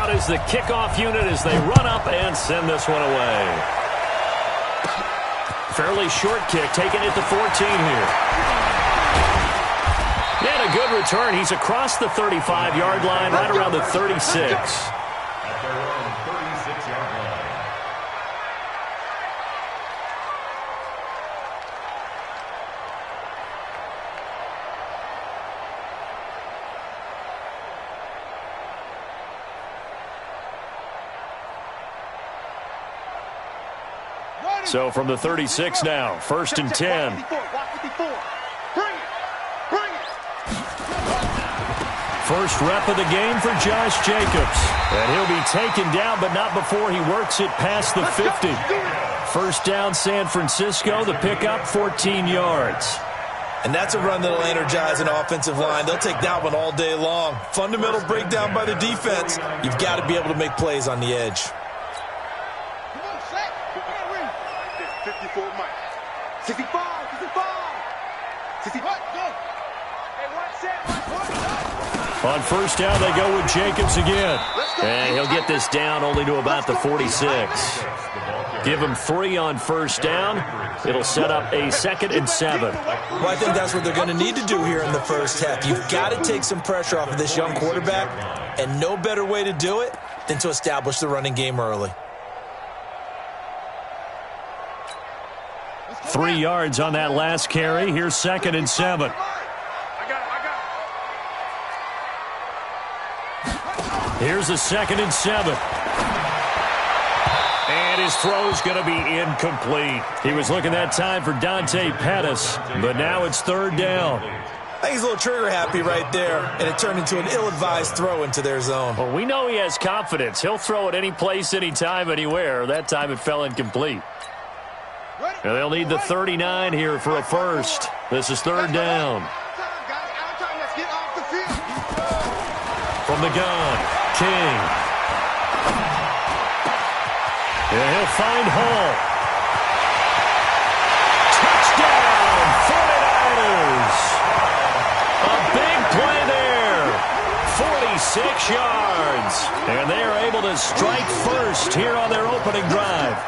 Out is the kickoff unit as they run up and send this one away. Fairly short kick, taking it to 14 here. And a good return. He's across the 35-yard line, right around the 36. At their own 36-yard line. So from the 36 now, 1st and 10. First rep of the game for Josh Jacobs. And he'll be taken down, but not before he works it past the 50. First down, San Francisco. The pickup, 14 yards. And that's a run that'll energize an offensive line. They'll take that one all day long. Fundamental breakdown by the defense. You've got to be able to make plays on the edge. 54, Mike. 65, 65. 65, go. On first down, they go with Jacobs again. And he'll get this down only to about the 46. Give him 3 on first down. It'll set up a 2nd and 7. Well, I think that's what they're going to need to do here in the first half. You've got to take some pressure off of this young quarterback, and no better way to do it than to establish the running game early. 3 yards on that last carry. Here's 2nd and 7. Here's a 2nd and 7. And his throw's going to be incomplete. He was looking that time for Dante Pettis, but now it's 3rd down. I think he's a little trigger happy right there, and it turned into an ill-advised throw into their zone. Well, we know he has confidence. He'll throw it any place, anytime, anywhere. That time it fell incomplete. And they'll need the 39 here for a first. This is 3rd down. From the gun, King. And he'll find Hall. Touchdown, 49ers. A big play there. 46 yards. And they are able to strike first here on their opening drive.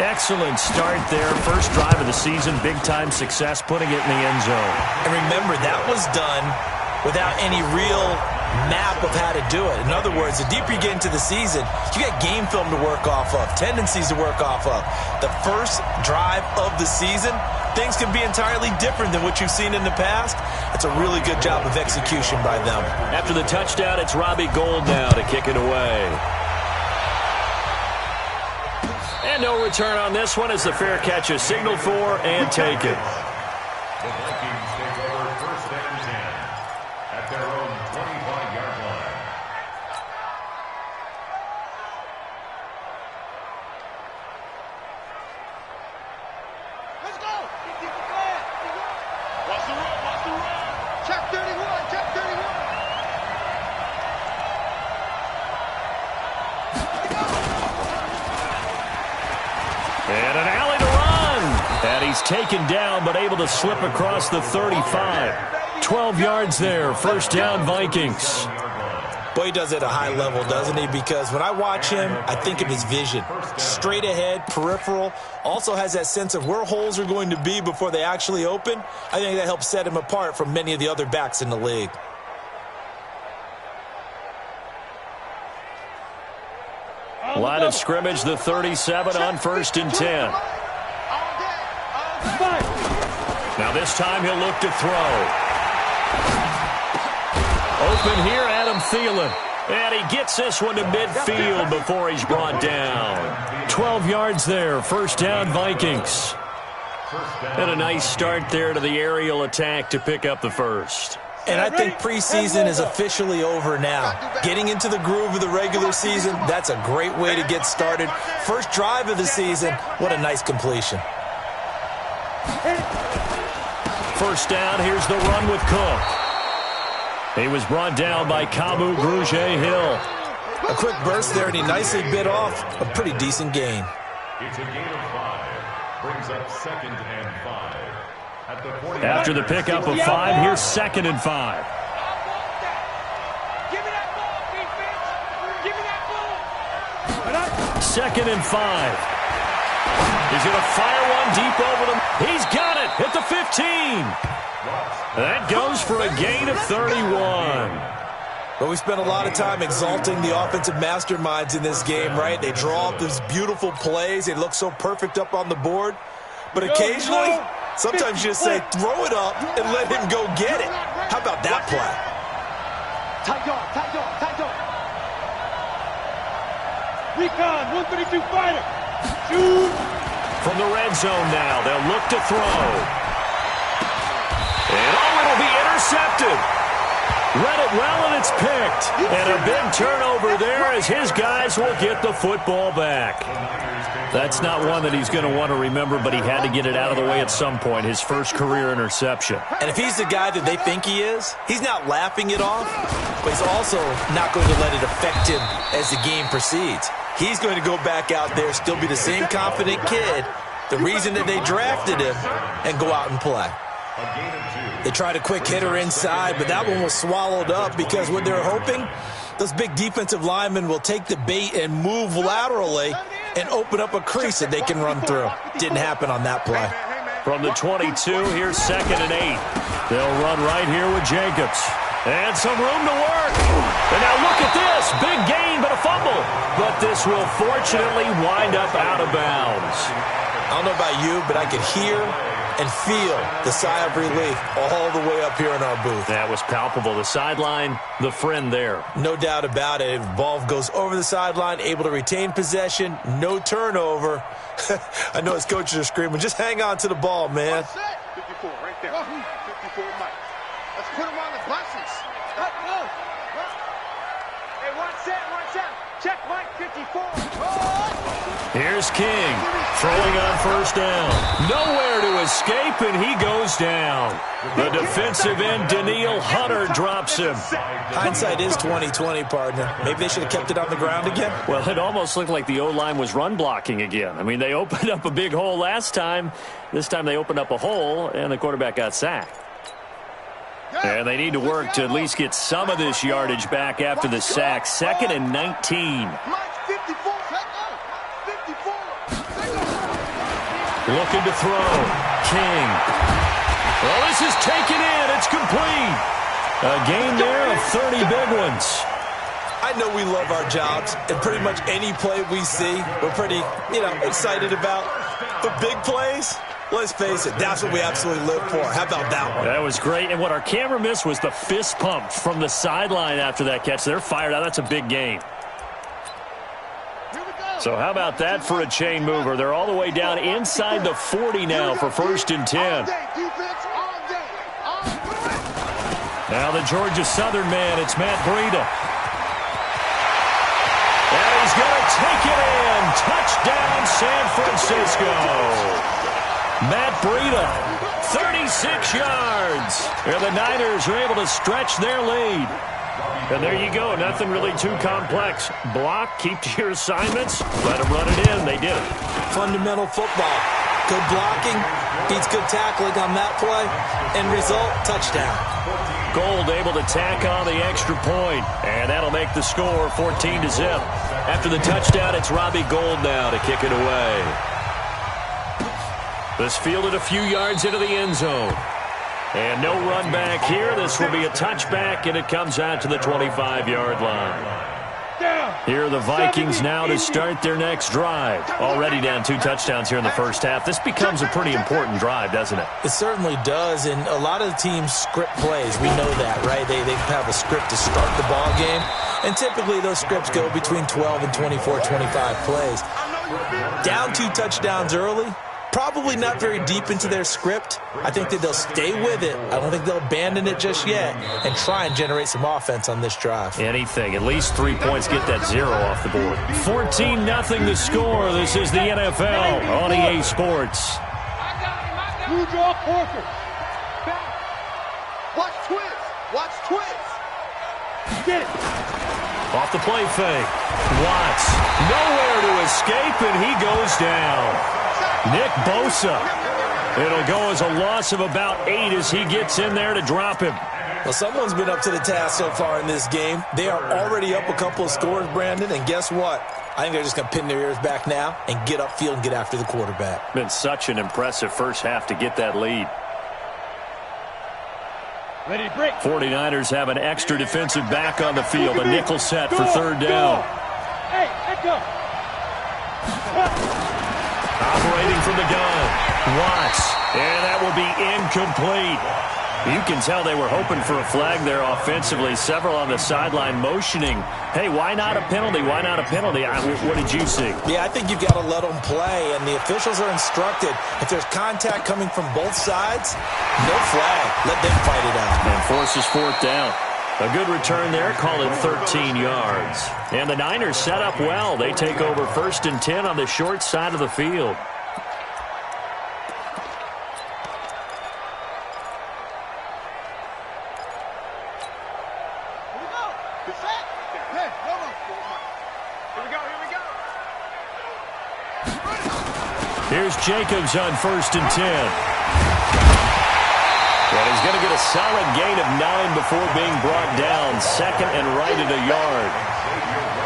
Excellent start there. First drive of the season. Big-time success putting it in the end zone. And remember, that was done without any real map of how to do it. In other words, the deeper you get into the season, you got game film to work off of, tendencies to work off of. The first drive of the season, things can be entirely different than what you've seen in the past. It's a really good job of execution by them. After the touchdown, it's Robbie Gould now to kick it away. And no return on this one as the fair catch is signaled for and taken. The Vikings take over 1st and 10 at their own 25-yard line. Let's go. Watch the run, watch the run. Check 31, check 31. And an alley to run. And he's taken down but able to slip across the 35. 12 yards there. First down, Vikings. Boy, he does it at a high level, doesn't he? Because when I watch him, I think of his vision. Straight ahead, peripheral. Also has that sense of where holes are going to be before they actually open. I think that helps set him apart from many of the other backs in the league. Line of scrimmage, the 37 on 1st and 10. Now this time he'll look to throw. Open here, Adam Thielen. And he gets this one to midfield before he's brought down. 12 yards there, first down Vikings. And a nice start there to the aerial attack to pick up the first. And I think preseason is officially over now. Getting into the groove of the regular season, that's a great way to get started. First drive of the season, what a nice completion. First down, here's the run with Cook. He was brought down by Kamu Grugier-Hill. A quick burst there, and he nicely bit off a pretty decent gain. It's a gain of 5. Brings up 2nd and 5. At the 49. After the pickup of 5, here's 2nd and 5. Give me that ball, defense. Give me that 2nd and 5. He's going to fire one deep over the... He's got it at the 15. That goes for a gain of 31. Well, we spent a lot of time exalting the offensive masterminds in this game, right? They draw up these beautiful plays. They look so perfect up on the board. But occasionally, sometimes you just say, throw it up and let him go get it. How about that play? Tight dog, tight dog, tight dog. Recon, 132 fighter. Shoot. From the red zone now, they'll look to throw. And it'll be intercepted. Read it well, and it's picked. And a big turnover there as his guys will get the football back. That's not one that he's going to want to remember, but he had to get it out of the way at some point, his first career interception. And if he's the guy that they think he is, he's not laughing it off, but he's also not going to let it affect him as the game proceeds. He's going to go back out there, still be the same confident kid, the reason that they drafted him, and go out and play. They tried a quick hitter inside, but that one was swallowed up because what they're hoping, those big defensive linemen will take the bait and move laterally and open up a crease that they can run through. Didn't happen on that play. From the 22, here's 2nd and 8. They'll run right here with Jacobs. And some room to work. And now look at this. Big gain, but a fumble. But this will fortunately wind up out of bounds. I don't know about you, but I could hear and feel the sigh of relief all the way up here in our booth. That was palpable. The sideline, the friend there. No doubt about it. If ball goes over the sideline, able to retain possession, no turnover. I know his coaches are screaming, just hang on to the ball, man. 54 right there. 54 Mike. Let's put him on the buses. Hey, one set. Check Mike 54. Here's King throwing on first down. Nowhere to escape, and he goes down. The defensive end, Daniil Hunter, drops him. Hindsight is 20/20, partner. Maybe they should have kept it on the ground again. Well, it almost looked like the O-line was run blocking again. I mean, they opened up a big hole last time. This time they opened up a hole, and the quarterback got sacked. And they need to work to at least get some of this yardage back after the sack. 2nd and 19. Looking to throw. King. Well, this is taken in. It's complete. A gain there of 30 big ones. I know we love our jobs, and pretty much any play we see, we're pretty, excited about. But big plays, let's face it, that's what we absolutely live for. How about that one? That was great. And what our camera missed was the fist pump from the sideline after that catch. They're fired out. That's a big gain. So how about that for a chain mover? They're all the way down inside the 40 now for 1st and 10. Now the Georgia Southern man, it's Matt Breida. And he's going to take it in. Touchdown, San Francisco. Matt Breida, 36 yards. And the Niners are able to stretch their lead. And there you go. Nothing really too complex. Block, keep to your assignments, let them run it in. They did it. Fundamental football. Good blocking, beats good tackling on that play. End result, touchdown. Gold able to tack on the extra point. And that'll make the score 14-0. After the touchdown, it's Robbie Gould now to kick it away. This fielded a few yards into the end zone. And no run back here. This will be a touchback, and it comes out to the 25-yard line. Here are the Vikings now to start their next drive. Already down 2 touchdowns here in the first half. This becomes a pretty important drive, doesn't it? It certainly does, and a lot of the teams script plays. We know that, right? They have a script to start the ball game, and typically those scripts go between 12 and 24, 25 plays. Down 2 touchdowns early. Probably not very deep into their script. I think that they'll stay with it. I don't think they'll abandon it just yet and try and generate some offense on this drive. Anything. At least 3 points. Get that 0 off the board. 14-0 the score. This is the NFL on EA Sports. Blue draw Corker. Watch twist. Watch twist. Get it. Off the play fake. Watts. Nowhere to escape, and he goes down. Nick Bosa. It'll go as a loss of about 8 as he gets in there to drop him. Well, someone's been up to the task so far in this game. They are already up a couple of scores, Brandon, and guess what? I think they're just going to pin their ears back now and get upfield and get after the quarterback. Been such an impressive first half to get that lead. Ready to break. 49ers have an extra defensive back on the field. A nickel set for third down. Hey, let go. Operating from the gun. Watts. And that will be incomplete. You can tell they were hoping for a flag there offensively. Several on the sideline motioning. Hey, why not a penalty? Why not a penalty? What did you see? Yeah, I think you've got to let them play, and the officials are instructed. If there's contact coming from both sides, no flag. Let them fight it out. And forces fourth down. A good return there, call it 13 yards. And the Niners set up well. They take over 1st and 10 on the short side of the field. Here's Jacobs on 1st and 10. Well, he's going to get a solid gain of 9 before being brought down. 2nd and right at a yard.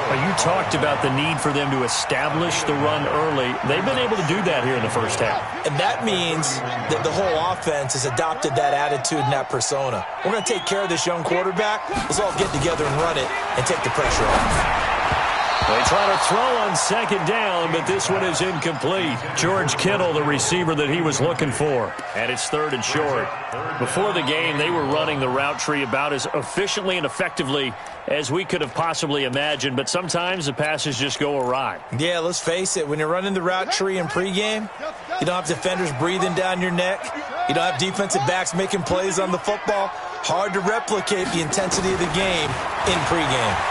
Well, you talked about the need for them to establish the run early. They've been able to do that here in the first half. And that means that the whole offense has adopted that attitude and that persona. We're going to take care of this young quarterback. Let's all get together and run it and take the pressure off. They try to throw on 2nd down, but this one is incomplete. George Kittle, the receiver that he was looking for. And it's 3rd and short. Before the game, they were running the route tree about as efficiently and effectively as we could have possibly imagined, but sometimes the passes just go awry. Yeah, let's face it. When you're running the route tree in pregame, you don't have defenders breathing down your neck. You don't have defensive backs making plays on the football. Hard to replicate the intensity of the game in pregame.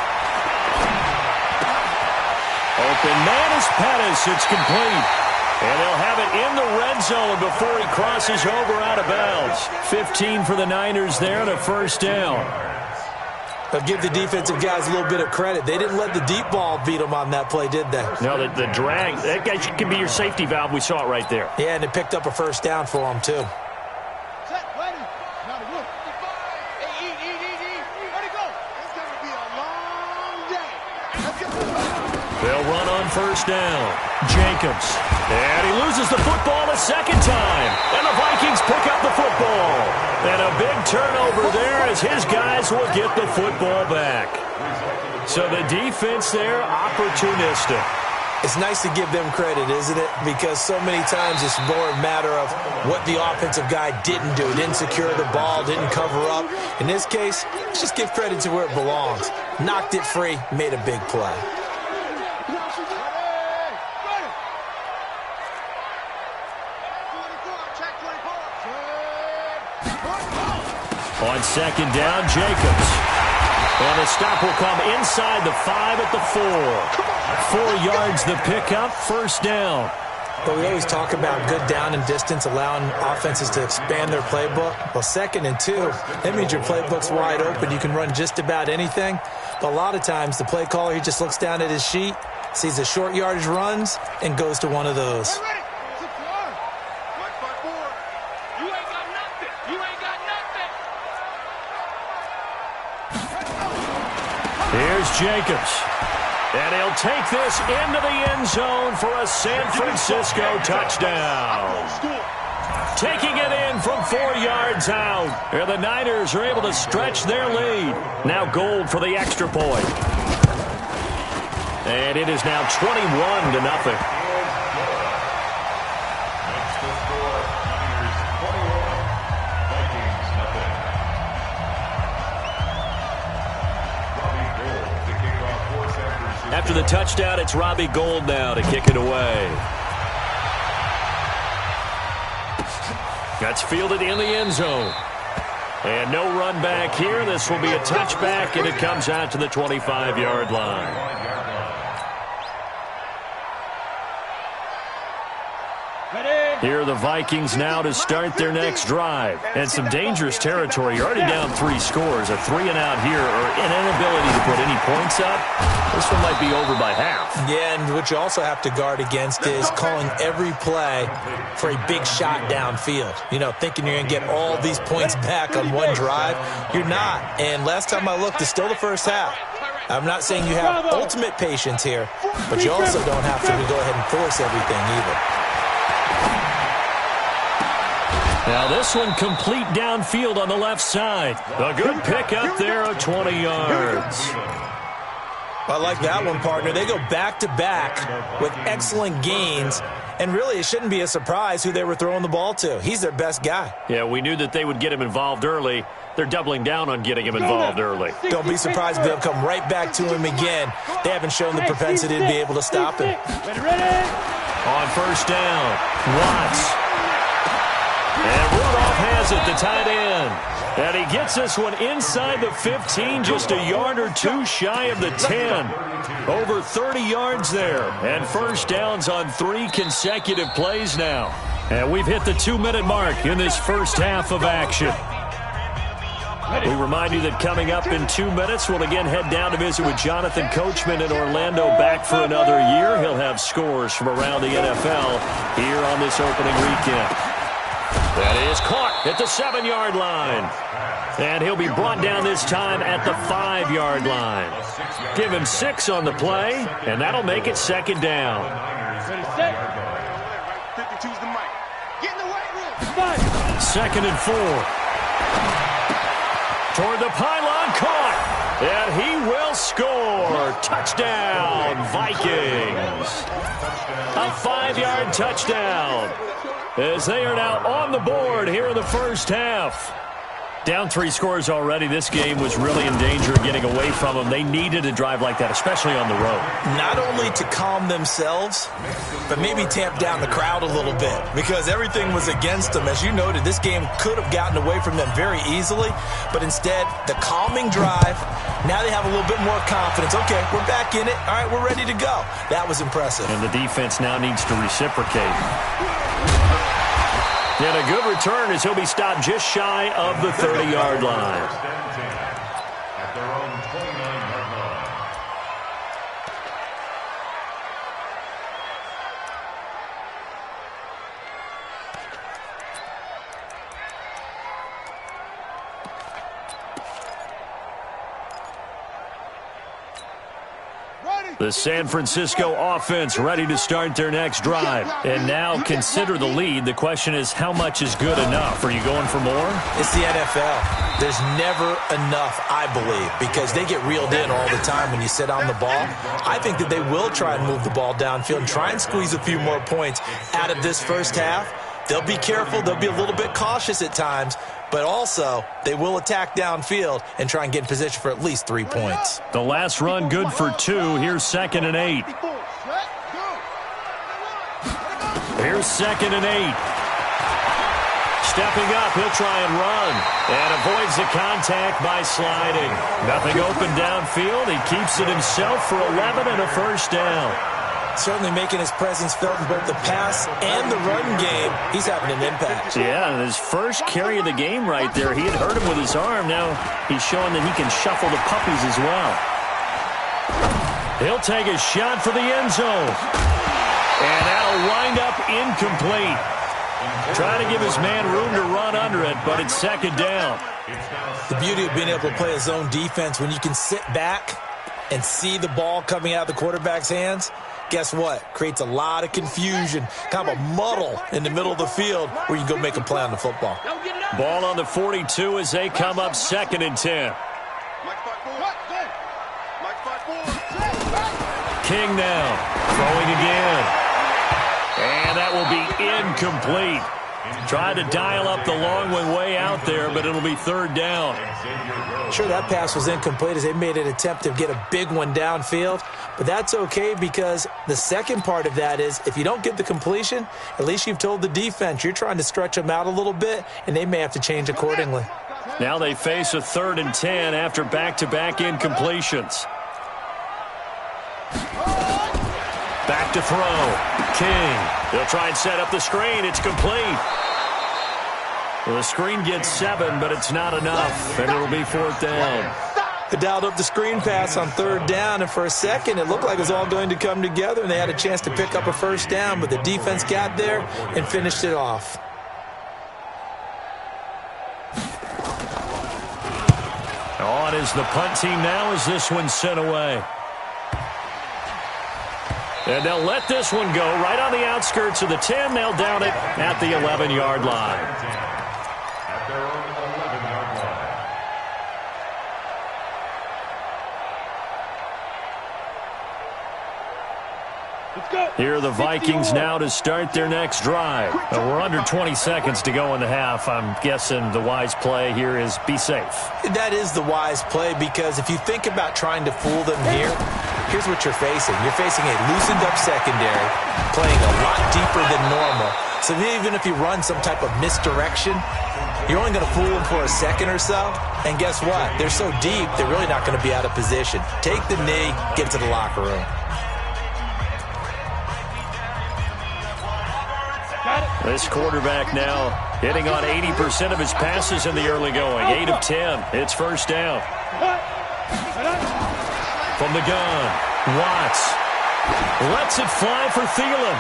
Open man is Pettis. It's complete. And they'll have it in the red zone before he crosses over out of bounds. 15 for the Niners there and a 1st down. They'll give the defensive guys a little bit of credit. They didn't let the deep ball beat them on that play, did they? No, the drag, that guy can be your safety valve. We saw it right there. Yeah, and it picked up a 1st down for them, too. Set, ready. Now the wood. Hey, eat. Ready, go. It's going to be a long day. Let's get They'll run on 1st down. Jacobs. And he loses the football a 2nd time. And the Vikings pick up the football. And a big turnover there as his guys will get the football back. So the defense there, opportunistic. It's nice to give them credit, isn't it? Because so many times it's more a matter of what the offensive guy didn't do. Didn't secure the ball, didn't cover up. In this case, let's just give credit to where it belongs. Knocked it free, made a big play. On 2nd down, Jacobs. And the stop will come inside the 5 at the 4. 4 yards the pickup, 1st down. But we always talk about good down and distance, allowing offenses to expand their playbook. Well, 2nd and 2, that means your playbook's wide open. You can run just about anything. But a lot of times, the play caller, he just looks down at his sheet, sees the short yardage runs, and goes to one of those. Here's Jacobs. And he'll take this into the end zone for a San Francisco touchdown. Taking it in from 4 yards out. And the Niners are able to stretch their lead. Now Gold for the extra point. And it is now 21-0. After the touchdown, it's Robbie Gould now to kick it away. That's fielded in the end zone. And no run back here. This will be a touchback, and it comes out to the 25-yard line. Here are the Vikings now to start their next drive. And some dangerous territory. You're already down 3 scores. A 3-and-out here, or an inability to put any points up. This one might be over by half. Yeah, and what you also have to guard against is calling every play for a big shot downfield. You know, thinking you're going to get all these points back on one drive. You're not. And last time I looked, it's still the first half. I'm not saying you have ultimate patience here, but you also don't have to go ahead and force everything either. Now this one complete downfield on the left side. A good pick up there of 20 yards. I like that one, partner. They go back-to-back with excellent gains, and really it shouldn't be a surprise who they were throwing the ball to. He's their best guy. Yeah, we knew that they would get him involved early. They're doubling down on getting him involved early. Don't be surprised if they'll come right back to him again. They haven't shown the propensity to be able to stop him. On first down, Watts. And Rudolph has it, the tight end. And he gets this one inside the 15, just a yard or two shy of the 10. Over 30 yards there. And first downs on 3 consecutive plays now. And we've hit the 2-minute mark in this first half of action. We remind you that coming up in 2 minutes, we'll again head down to visit with Jonathan Coachman in Orlando, back for another year. He'll have scores from around the NFL here on this opening weekend. That is caught at the 7-yard line. And he'll be brought down this time at the 5-yard line. Give him 6 on the play, and that'll make it second down. Second and 4. Toward the pylon, caught. And he will score. Touchdown, Vikings. A 5-yard touchdown. As they are now on the board here in the first half. Down 3 scores already. This game was really in danger of getting away from them. They needed a drive like that, especially on the road. Not only to calm themselves, but maybe tamp down the crowd a little bit, because everything was against them. As you noted, this game could have gotten away from them very easily, but instead, the calming drive, now they have a little bit more confidence. Okay, we're back in it. All right, we're ready to go. That was impressive. And the defense now needs to reciprocate. And a good return as he'll be stopped just shy of the 30-yard line. At their own 29-yard line. The San Francisco offense ready to start their next drive. And now consider the lead. The question is, how much is good enough? Are you going for more? It's the NFL. There's never enough, I believe, because they get reeled in all the time when you sit on the ball. I think that they will try and move the ball downfield and try and squeeze a few more points out of this first half. They'll be careful. They'll be a little bit cautious at times. But also, they will attack downfield and try and get in position for at least 3 points. The last run good for 2. Here's 2nd and 8. Here's 2nd and 8. Stepping up, he'll try and run. And avoids the contact by sliding. Nothing open downfield. He keeps it himself for 11 and a first down. Certainly making his presence felt in both the pass and the run game. He's having an impact. Yeah, his first carry of the game right there. He had hurt him with his arm. Now he's showing that he can shuffle the puppies as well. He'll take a shot for the end zone. And that'll wind up incomplete. Trying to give his man room to run under it, but it's second down. The beauty of being able to play a zone defense when you can sit back and see the ball coming out of the quarterback's hands, guess what? Creates a lot of confusion, kind of a muddle in the middle of the field where you can go make a play on the football. Ball on the 42 as they come up 2nd and 10. King now throwing again. And that will be incomplete. Tried to dial up the long one way out there, but it'll be 3rd down. Sure, that pass was incomplete as they made an attempt to get a big one downfield, but that's okay because the second part of that is if you don't get the completion, at least you've told the defense you're trying to stretch them out a little bit, and they may have to change accordingly. Now they face a 3rd and 10 after back-to-back incompletions. Back to throw. King. They'll try and set up the screen. It's complete. Well, the screen gets 7, but it's not enough, and it'll be 4th down. They dialed up the screen pass on 3rd down, and for a second it looked like it was all going to come together, and they had a chance to pick up a first down, but the defense got there and finished it off. On on is the punt team now as this one's sent away. And they'll let this one go right on the outskirts of the 10. They'll down it at the 11-yard line. At their own 11-yard line. Here are the Vikings now to start their next drive. We're under 20 seconds to go in the half. I'm guessing the wise play here is be safe. That is the wise play, because if you think about trying to fool them here, here's what you're facing. You're facing a loosened up secondary, playing a lot deeper than normal. So even if you run some type of misdirection, you're only going to fool them for a second or so. And guess what? They're so deep, they're really not going to be out of position. Take the knee, get to the locker room. This quarterback now hitting on 80% of his passes in the early going. 8 of 10. It's first down. From the gun, Watts lets it fly for Thielen.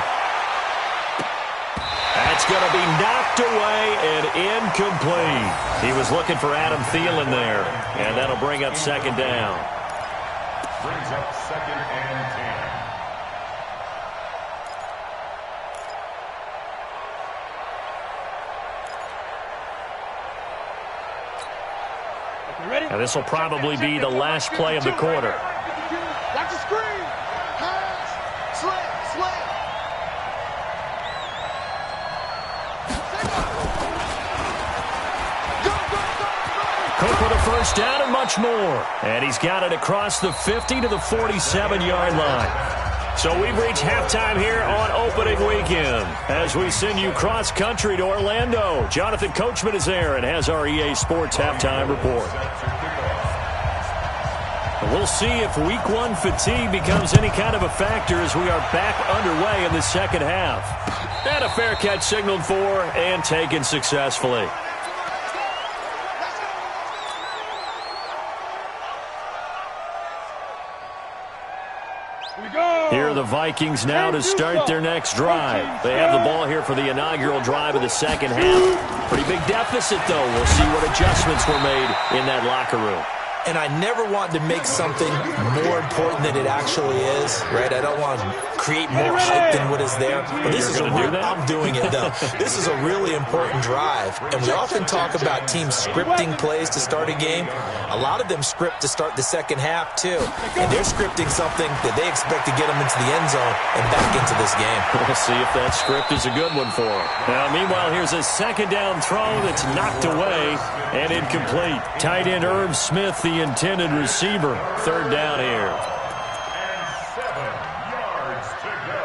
That's going to be knocked away and incomplete. He was looking for Adam Thielen there, and that'll bring up second down. Brings up second and 10. And this will probably be the last play of the quarter. Watch the screen. Pass. Slam. Cook with a first down and much more. And he's got it across the 50 to the 47-yard line. So we've reached halftime here on opening weekend as we send you cross-country to Orlando. Jonathan Coachman is there and has our EA Sports halftime report. We'll see if week one fatigue becomes any kind of a factor as we are back underway in the second half. And a fair catch signaled for and taken successfully. Here are the Vikings now to start their next drive. They have the ball here for the inaugural drive of the second half. Pretty big deficit, though. We'll see what adjustments were made in that locker room. And I never want to make something more important than it actually is, right? I don't want to create more hype than what is there. But this is I'm doing it, though. This is a really important drive. And we often talk about teams scripting plays to start a game. A lot of them script to start the second half, too. And they're scripting something that they expect to get them into the end zone and back into this game. We'll see if that script is a good one for them. Now, meanwhile, here's a second down throw that's knocked away and incomplete. Tight end Irv Smith, the intended receiver. Third down here. And 7 yards to go.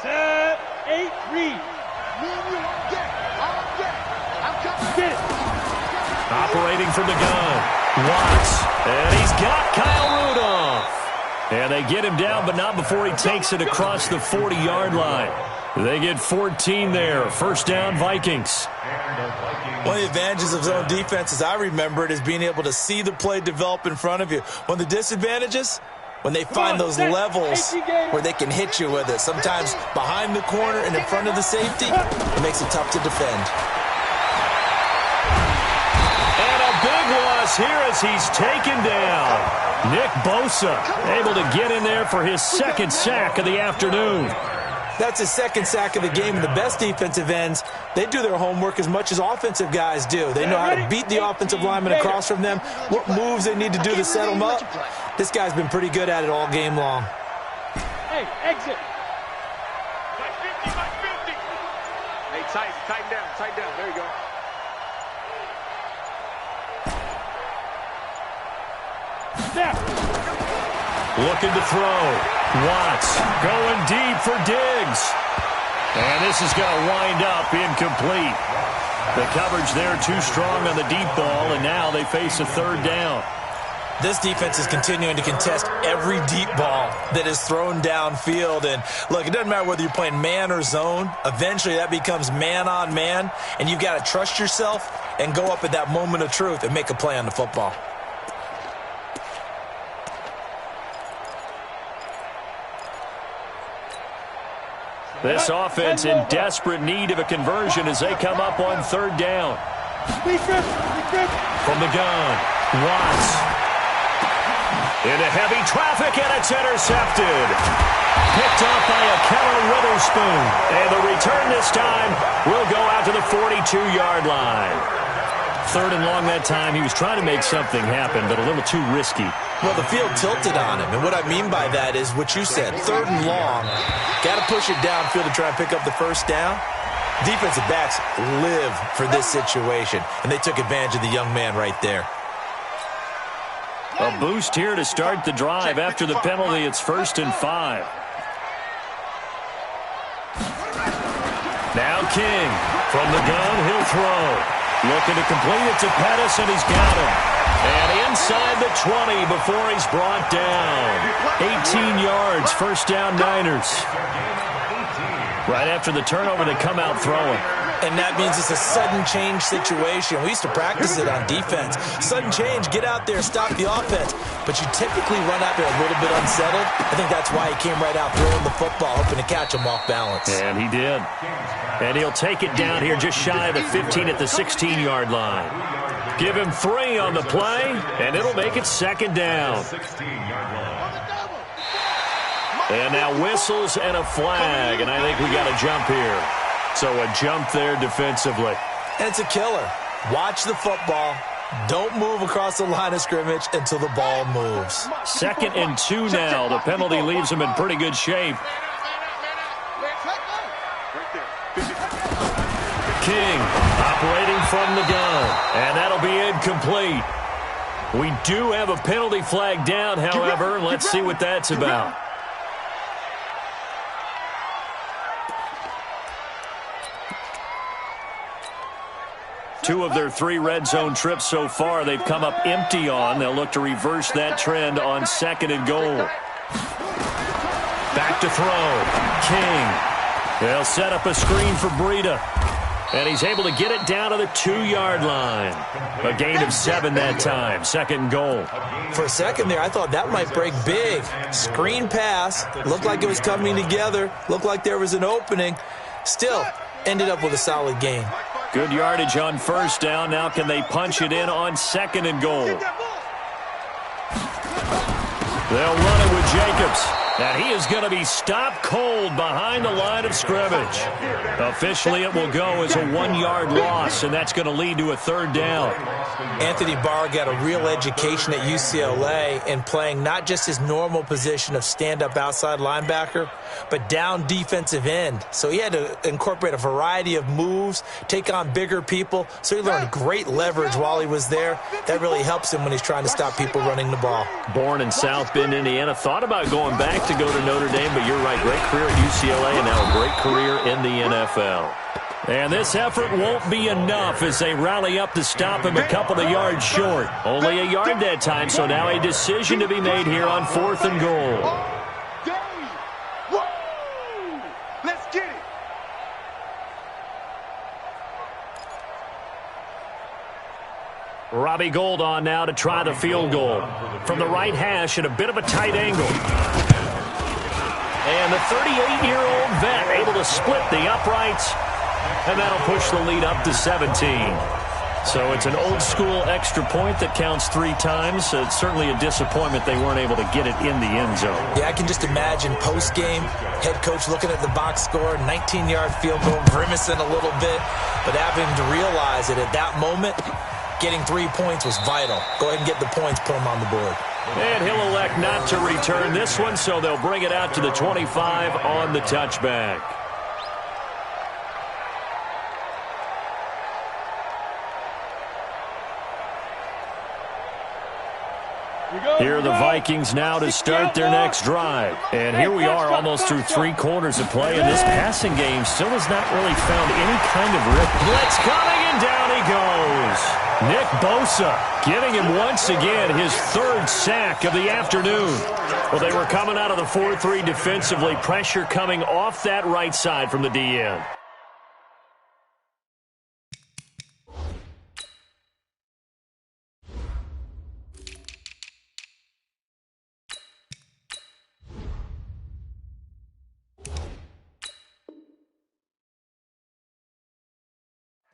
Set, 8, read. Operating from the gun, Watts. And he's got Kyle Rudolph. And they get him down, but not before he takes it across the 40-yard line. They get 14 there. First down, Vikings. One of the advantages of zone defense, as I remember it, is being able to see the play develop in front of you. One of the disadvantages, when they find those levels where they can hit you with it. Sometimes behind the corner and in front of the safety, it makes it tough to defend. And a big loss here as he's taken down. Nick Bosa able to get in there for his second sack of the afternoon. That's his second sack of the game. And the best defensive ends, they do their homework as much as offensive guys do. They know how to beat the offensive lineman across from them, what moves they need to do to set them up. This guy's been pretty good at it all game long. Hey, exit. Like 50, like 50. Hey, tighten down. There you go. Snap. Looking to throw. Watts going deep for Diggs. And this is going to wind up incomplete. The coverage there too strong on the deep ball, and now they face a third down. This defense is continuing to contest every deep ball that is thrown downfield. And look, it doesn't matter whether you're playing man or zone. Eventually that becomes man on man, and you've got to trust yourself and go up at that moment of truth and make a play on the football. This offense in desperate need of a conversion as they come up on third down. From the gun, Watts. Into heavy traffic, and it's intercepted. Picked off by a Keller Witherspoon. And the return this time will go out to the 42-yard line. Third and long that time. He was trying to make something happen, but a little too risky. Well, the field tilted on him, and what I mean by that is what you said, third and long. Got to push it downfield to try and pick up the first down. Defensive backs live for this situation, and they took advantage of the young man right there. A boost here to start the drive after the penalty. It's 1st and 5. Now King. From the gun, he'll throw. Looking to complete it to Pettis, and he's got him. And inside the 20 before he's brought down. 18 yards, first down Niners. Right after the turnover, they come out throwing. And that means it's a sudden change situation. We used to practice it on defense. Sudden change, get out there, stop the offense. But you typically run out there a little bit unsettled. I think that's why he came right out throwing the football, hoping to catch him off balance. And he did. And he'll take it down here just shy of the 15 at the 16-yard line. Give him 3 on the play, and it'll make it 2nd down. And now whistles and a flag, and I think we got a jump here. So a jump there defensively. And it's a killer. Watch the football. Don't move across the line of scrimmage until the ball moves. 2nd and 2 now. The penalty leaves him in pretty good shape. King operating from the gun, and that'll be incomplete. We do have a penalty flag down, however. Let's see what that's about. Two of their 3 red zone trips so far, they've come up empty on. They'll look to reverse that trend on 2nd and goal. Back to throw. King. They'll set up a screen for Breida. And he's able to get it down to the 2-yard line. A gain of 7 that time. 2nd and goal. For a second there, I thought that might break big. Screen pass. Looked like it was coming together. Looked like there was an opening. Still, ended up with a solid gain. Good yardage on first down. Now can they punch it in on 2nd and goal? They'll run it with Jacobs. And he is going to be stopped cold behind the line of scrimmage. Officially, it will go as a 1-yard loss, and that's going to lead to a 3rd down. Anthony Barr got a real education at UCLA in playing not just his normal position of stand-up outside linebacker, but down defensive end. So he had to incorporate a variety of moves, take on bigger people. So he learned great leverage while he was there. That really helps him when he's trying to stop people running the ball. Born in South Bend, Indiana. Thought about going back to go to Notre Dame, but you're right. Great career at UCLA and now a great career in the NFL. And this effort won't be enough as they rally up to stop him a couple of yards short. Only a yard that time, so now a decision to be made here on 4th and goal. Let's get it. Robbie Gould on now to try the field goal. From the right hash at a bit of a tight angle. And the 38-year-old vet able to split the uprights. And that'll push the lead up to 17. So it's an old-school extra point that counts 3 times. So it's certainly a disappointment they weren't able to get it in the end zone. Yeah, I can just imagine post-game, head coach looking at the box score, 19-yard field goal, grimacing a little bit, but having to realize that at that moment, getting 3 points was vital. Go ahead and get the points, put them on the board. And he'll elect not to return this one, so they'll bring it out to the 25 on the touchback. Here are the Vikings now to start their next drive. And here we are almost through 3 quarters of play, and this passing game still has not really found any kind of rhythm. Blitz coming, and down he goes. Nick Bosa giving him once again his 3rd sack of the afternoon. Well, they were coming out of the 4-3 defensively. Pressure coming off that right side from the DN.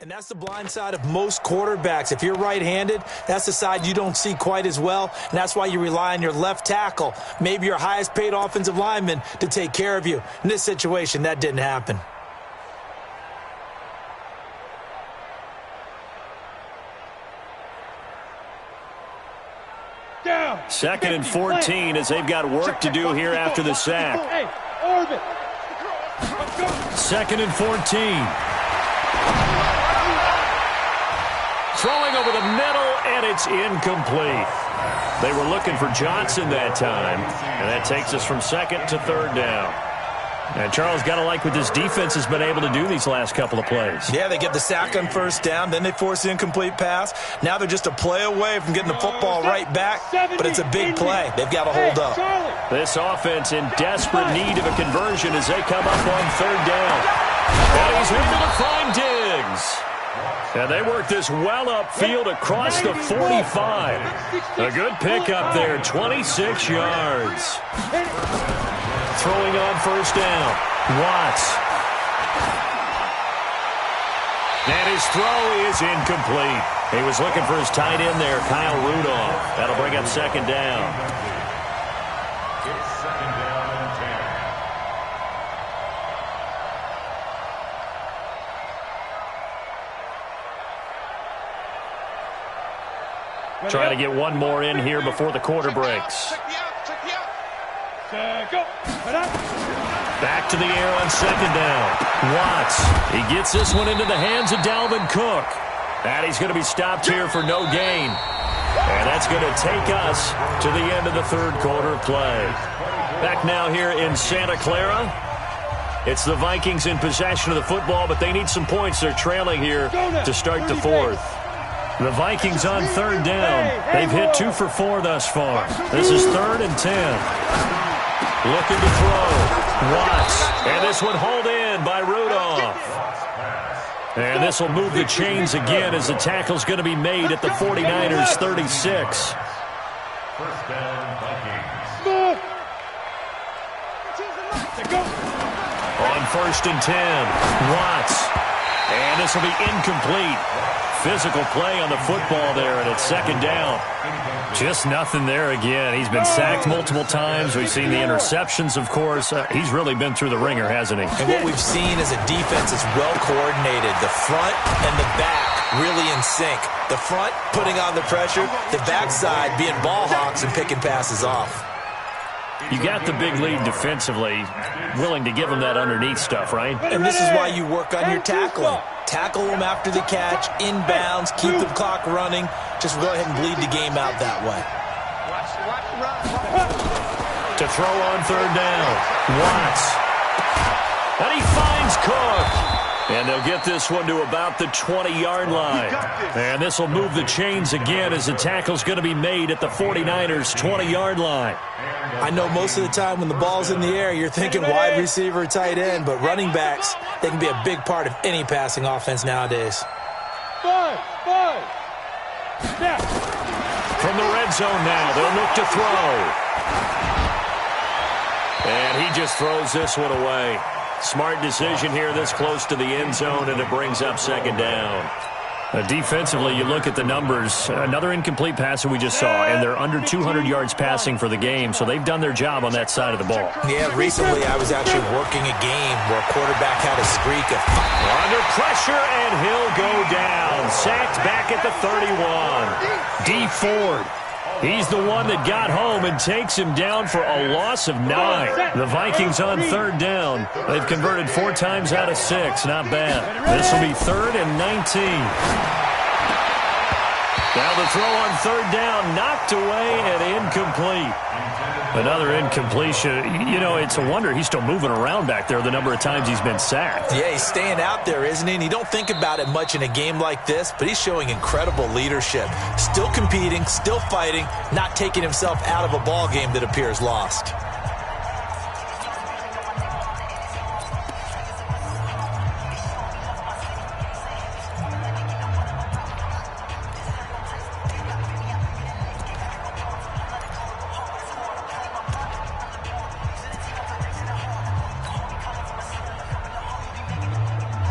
And that's the blind side of most quarterbacks. If you're right-handed, that's the side you don't see quite as well, and that's why you rely on your left tackle, maybe your highest-paid offensive lineman, to take care of you. In this situation, that didn't happen. Down. 2nd and 14 as they've got work to do here after the sack. 2nd and 14. Throwing over the middle, and it's incomplete. They were looking for Johnson that time, and that takes us from 2nd to 3rd down. And Charles, got to like what this defense has been able to do these last couple of plays. Yeah, they get the sack on 1st down, then they force the incomplete pass. Now they're just a play away from getting the football right back, but it's a big play. They've got to hold up. This offense in desperate need of a conversion as they come up on 3rd down. And he's able to find Diggs. And they work this well upfield across the 45. A good pickup there, 26 yards. Throwing on 1st down, Watts. And his throw is incomplete. He was looking for his tight end there, Kyle Rudolph. That'll bring up 2nd down. It's 2nd down and 10. Trying to get one more in here before the quarter breaks. Back to the air on 2nd down. Watts. He gets this one into the hands of Dalvin Cook. And he's going to be stopped here for no gain. And that's going to take us to the end of the 3rd quarter play. Back now here in Santa Clara. It's the Vikings in possession of the football, but they need some points. They're trailing here to start the 4th. The Vikings on 3rd down. They've hit 2 for 4 thus far. This is 3rd and 10. Looking to throw. Watts. And this one hauled in by Rudolph. And this will move the chains again as the tackle's going to be made at the 49ers 36. 1st down, Vikings. On 1st and 10. Watts. And this will be incomplete. Physical play on the football there, and it's 2nd down. Just nothing there again. He's been sacked multiple times. We've seen the interceptions, of course. He's really been through the ringer, hasn't he? And what we've seen is a defense that's well coordinated. The front and the back really in sync. The front putting on the pressure, the backside being ball hawks and picking passes off. You got the big lead defensively, willing to give them that underneath stuff, right? And this is why you work on your tackling. Tackle them after the catch, inbounds, keep the clock running. Just go ahead and bleed the game out that way. To throw on 3rd down, Watts. And he finds Cook. And they'll get this one to about the 20-yard line. And this will move the chains again as the tackle's going to be made at the 49ers' 20-yard line. I know most of the time when the ball's in the air, you're thinking wide receiver, tight end, but running backs, they can be a big part of any passing offense nowadays. From the red zone now, they'll look to throw. And he just throws this one away. Smart decision here this close to the end zone, and it brings up 2nd down. Defensively, you look at the numbers. Another incomplete pass that we just saw, and they're under 200 yards passing for the game, so they've done their job on that side of the ball. Yeah, recently I was actually working a game where a quarterback had a streak of under pressure, and he'll go down. Sacked back at the 31. D. Ford. He's the one that got home and takes him down for a loss of 9. The Vikings on 3rd down. They've converted 4 times out of 6. Not bad. This will be 3rd and 19. Now the throw on 3rd down, knocked away and incomplete. Another incompletion. You know, it's a wonder he's still moving around back there the number of times he's been sacked. Yeah, he's staying out there, isn't he? And you don't think about it much in a game like this, but he's showing incredible leadership. Still competing, still fighting, not taking himself out of a ball game that appears lost.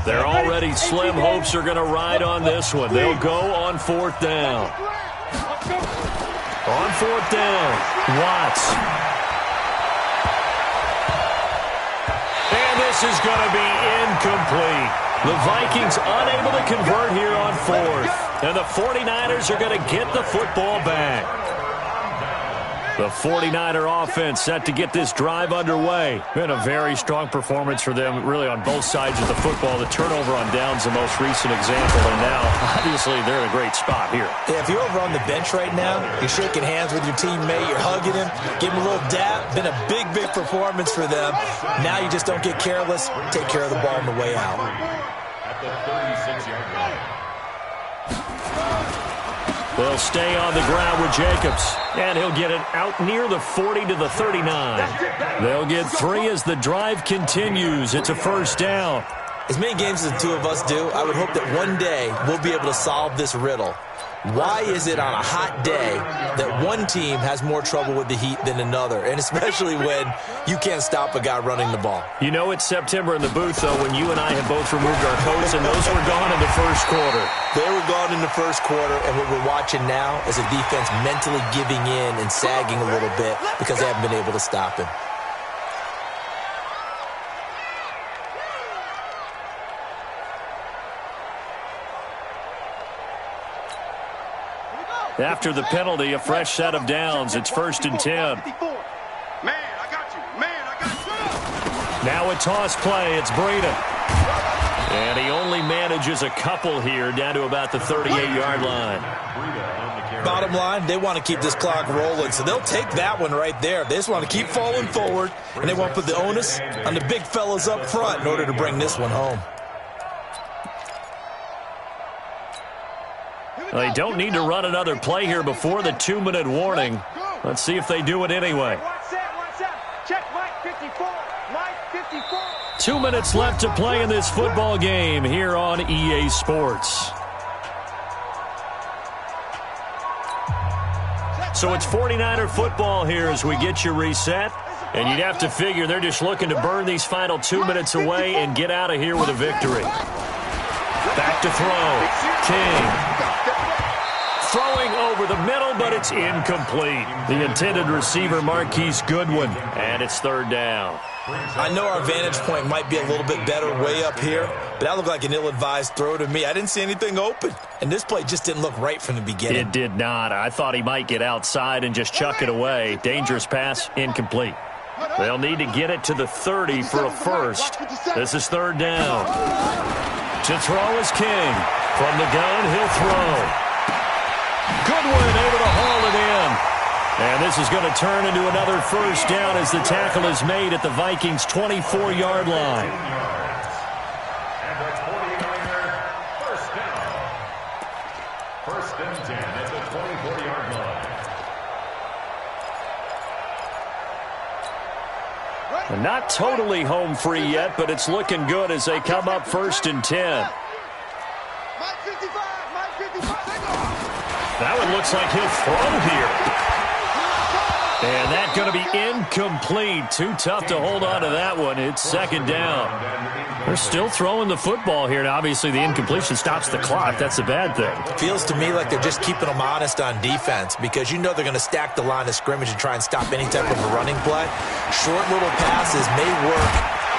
Their already slim hopes are going to ride on this one. They'll go on 4th down. On 4th down, Watts. And this is going to be incomplete. The Vikings unable to convert here on 4th. And the 49ers are going to get the football back. The 49er offense set to get this drive underway. Been a very strong performance for them, really, on both sides of the football. The turnover on downs, the most recent example, and now, obviously, they're in a great spot here. Yeah, if you're over on the bench right now, you're shaking hands with your teammate, you're hugging him, give him a little dap. Been a big, big performance for them. Now you just don't get careless. Take care of the ball on the way out. At the 36-yard line. They'll stay on the ground with Jacobs, and he'll get it out near the 40 to the 39. They'll get 3 as the drive continues. It's a 1st down. As many games as the two of us do, I would hope that one day we'll be able to solve this riddle. Why is it on a hot day that one team has more trouble with the heat than another, and especially when you can't stop a guy running the ball? You know it's September in the booth, though, when you and I have both removed our coats, and those were gone in the first quarter. They were gone in the first quarter, and what we're watching now is a defense mentally giving in and sagging a little bit because they haven't been able to stop him. After the penalty, a fresh set of downs. It's 1st and 10. Man, I got you. Man, I got you. Now a toss play. It's Breida. And he only manages a couple here down to about the 38-yard line. Bottom line, they want to keep this clock rolling, so they'll take that one right there. They just want to keep falling forward, and they want to put the onus on the big fellas up front in order to bring this one home. They don't need to run another play here before the 2-minute warning. Let's see if they do it anyway. 2 minutes left to play in this football game here on EA Sports. So it's 49er football here as we get you reset. And you'd have to figure they're just looking to burn these final 2 minutes away and get out of here with a victory. Back to throw. King. Throwing over the middle, but it's incomplete. The intended receiver, Marquise Goodwin, and it's 3rd down. I know our vantage point might be a little bit better way up here, but that looked like an ill-advised throw to me. I didn't see anything open, and this play just didn't look right from the beginning. It did not. I thought he might get outside and just chuck it away. Dangerous pass, incomplete. They'll need to get it to the 30 for a first. This is 3rd down. To throw is King. From the gun, he'll throw. Goodwin able to haul it in. And this is going to turn into another 1st down as the tackle is made at the Vikings' 24-yard line. And that's 49er, 1st down. 1st and 10 at the 24-yard line. And not totally home free yet, but it's looking good as they come up 1st and 10. That one looks like he'll throw here. And that's going to be incomplete. Too tough to hold on to that one. It's 2nd down. They're still throwing the football here. Now, obviously, the incompletion stops the clock. That's a bad thing. Feels to me like they're just keeping them honest on defense because you know they're going to stack the line of scrimmage and try and stop any type of a running play. Short little passes may work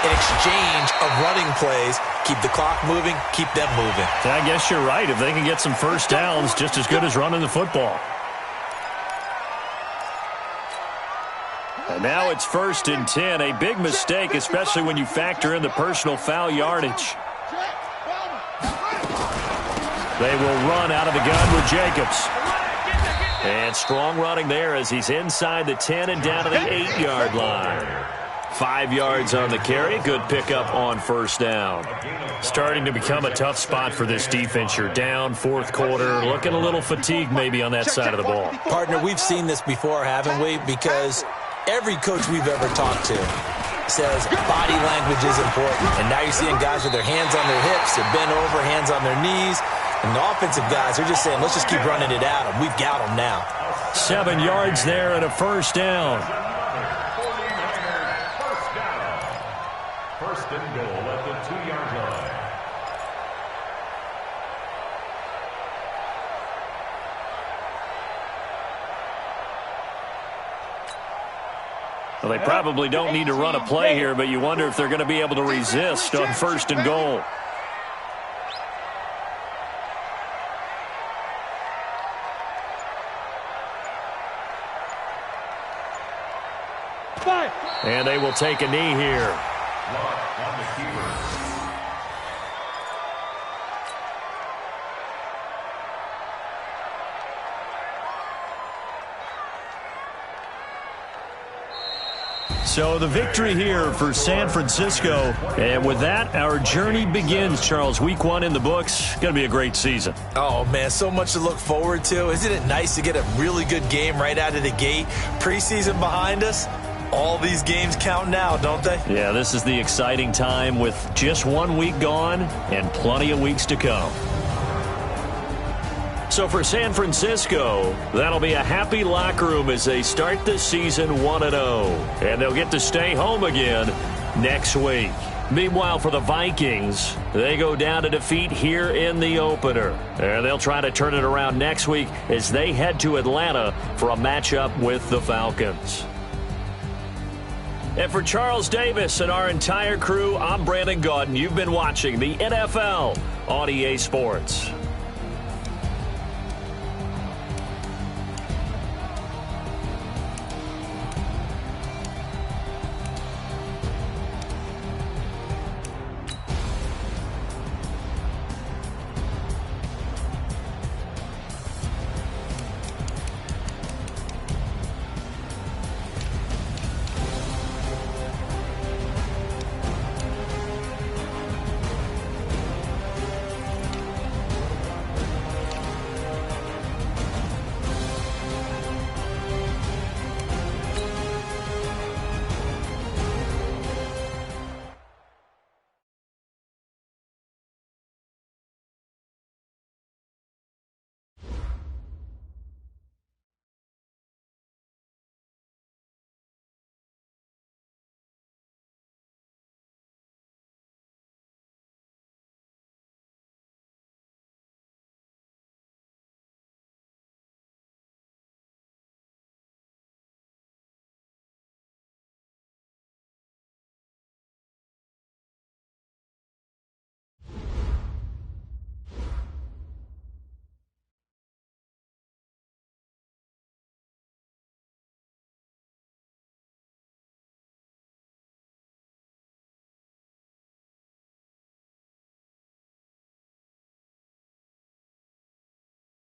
in exchange of running plays. Keep the clock moving, keep them moving. I guess you're right. If they can get some 1st downs, just as good as running the football. And now it's 1st and 10. A big mistake, especially when you factor in the personal foul yardage. They will run out of the gun with Jacobs. And strong running there as he's inside the 10 and down to the 8-yard line. 5 yards on the carry. Good pickup on 1st down. Starting to become a tough spot for this defense. You're down 4th quarter. Looking a little fatigued maybe on that side of the ball. Partner, we've seen this before, haven't we? Because every coach we've ever talked to says body language is important. And now you're seeing guys with their hands on their hips. They're bent over, hands on their knees. And the offensive guys are just saying, let's just keep running it at them. We've got them now. 7 yards there and a 1st down. 1st and goal at the 2-yard line. Well, they probably don't need to run a play here, but you wonder if they're going to be able to resist on 1st and goal. And they will take a knee here. On the keeper. So the victory here for San Francisco. And with that, our journey begins, Charles. Week 1 in the books. Going to be a great season. Oh, man, so much to look forward to. Isn't it nice to get a really good game right out of the gate? Preseason behind us. All these games count now, don't they? Yeah, this is the exciting time with just 1 week gone and plenty of weeks to come. So for San Francisco, that'll be a happy locker room as they start the season 1-0. And they'll get to stay home again next week. Meanwhile, for the Vikings, they go down to defeat here in the opener. And they'll try to turn it around next week as they head to Atlanta for a matchup with the Falcons. And for Charles Davis and our entire crew, I'm Brandon Gaudin. You've been watching the NFL on EA Sports.